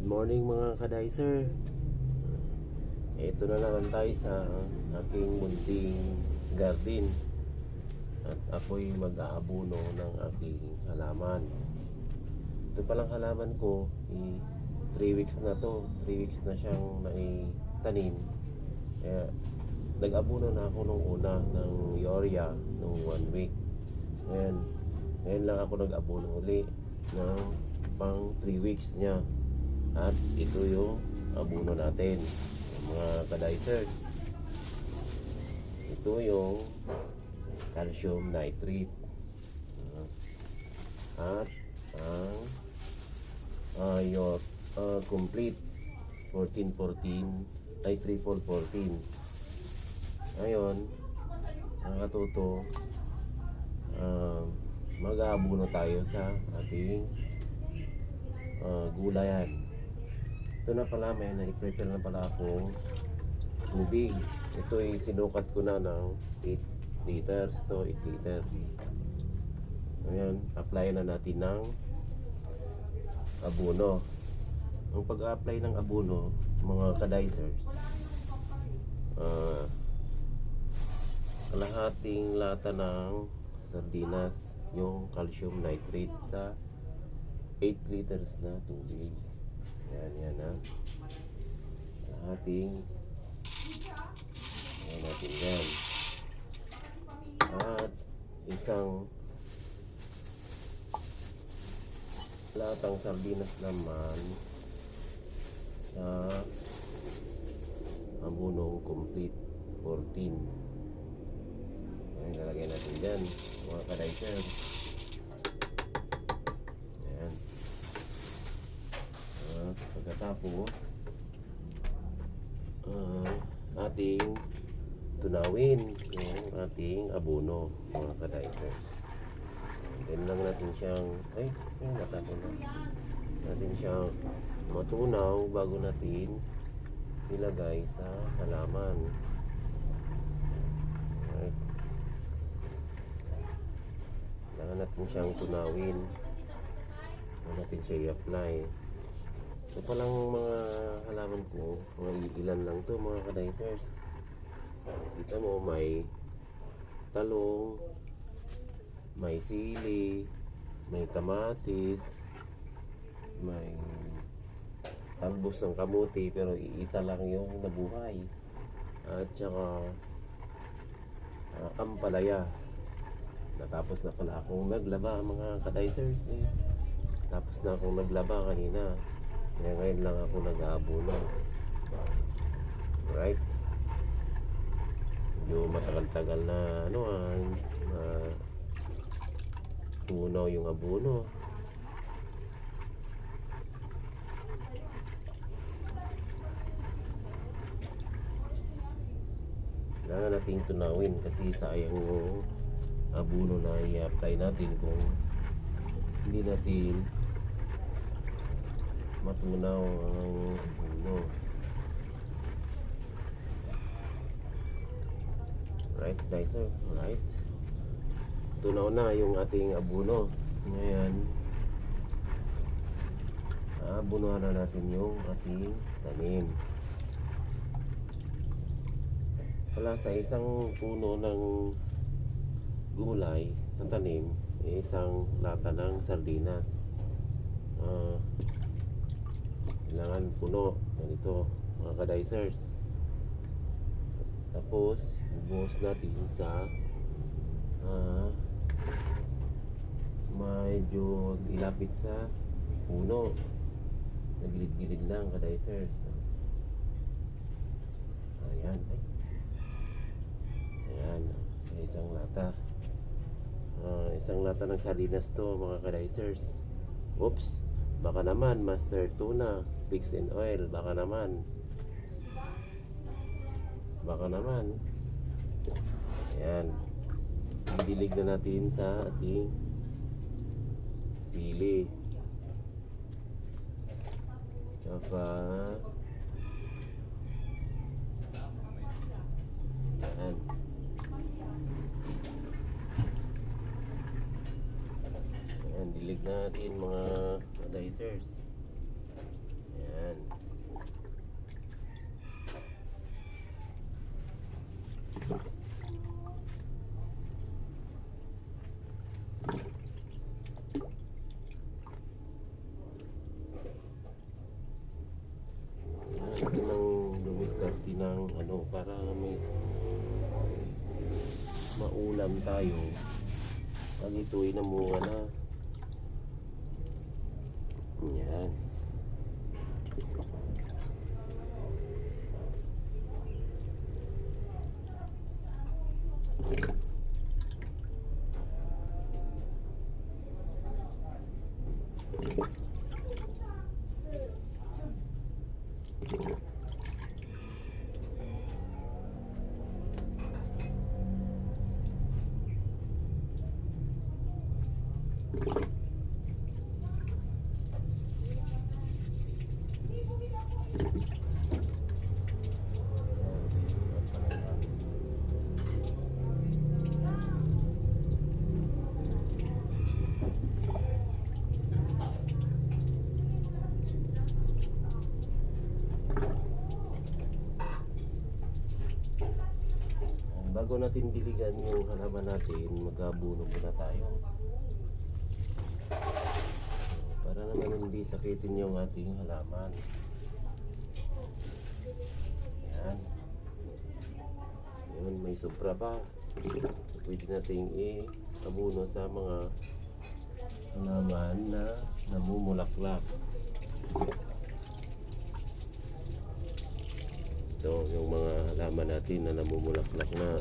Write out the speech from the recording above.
morning mga kadicer. Ito na naman tayo sa aking munting garden. At ako'y mag-aabuno ng aking halaman. Ito palang halaman ko, 3 weeks na to. 3 weeks na siyang naitanim. Kaya nag-abuno na ako nung una ng urea nung 1 week. Ngayon lang ako nag-abuno uli ng pang 3 weeks niya. At ito yung abuno natin, mga kadicers. Ito yung calcium nitrate. At ang complete 14-14 ay 3-4-14. Ngayon, ang katuto, mag-aabuno tayo sa ating gulayan. Ito na pala, may na-prepare na pala akong tubig. Ito ay sinukat ko na ng 8 liters to 8 liters. Ayan, apply na natin ng abono. Ang pag-apply ng abono, mga kadicers, kalahating lata ng sardinas yung calcium nitrate sa 8 liters na tubig. Yan ha. Ayan natin yan. At isang latang sardinas naman sa abunong complete 14. Ayan, lalagay natin dyan mga kadicer. Pagkatapos ating tunawin yung ating abono mga kadicers. Then lang natin siyang natapon na natin siyang matunaw bago natin ilagay sa halaman. Alright. Kailangan natin siyang tunawin bago natin siya i-apply. Ito palang mga halaman ko, mga ilan lang to mga kadicers. Kita mo, may talong, may sili, may kamatis, may talbos ng kamuti pero iisa lang yung nabuhay. At saka ampalaya. Natapos na pala akong naglaba mga kadicers. Tapos na akong naglaba kanina. Kaya ngayon lang ako nag-aabuno. Right? Medyo matagal-tagal na tunaw yung abono. Kailangan nating tunawin kasi sayang yung abono na i-apply natin kung hindi natin matunaw ang abono. Right, dicer? Right. Tunaw na yung ating abono. Ngayon, abunuhan na natin yung ating tanim. Wala sa isang puno ng gulay sa tanim, isang lata ng sardinas. Kailangan puno ganito mga kadicers. Tapos buhos natin sa medyo ilapit sa puno, nagilid-gilid lang kadicers. Ayan sa isang lata ng sardinas to mga kadicers. Oops, baka naman master tuna fix in oil, baka naman ayan, didilig na natin sa ating sili, tsaka ayan, dilig natin mga dicers. Ayan. natin ng dumiskarte ng ano para may maulam tayo pag ito'y namunga na. Yan. Bago natin diligan yung halaman natin, mag-abuno muna tayo. Para naman hindi sakitin yung ating halaman. Yan. Yun, may sobra pa. Pwede nating i-abuno sa mga halaman na namumulaklak. Ito, yung mga halaman natin na namumulaklak na.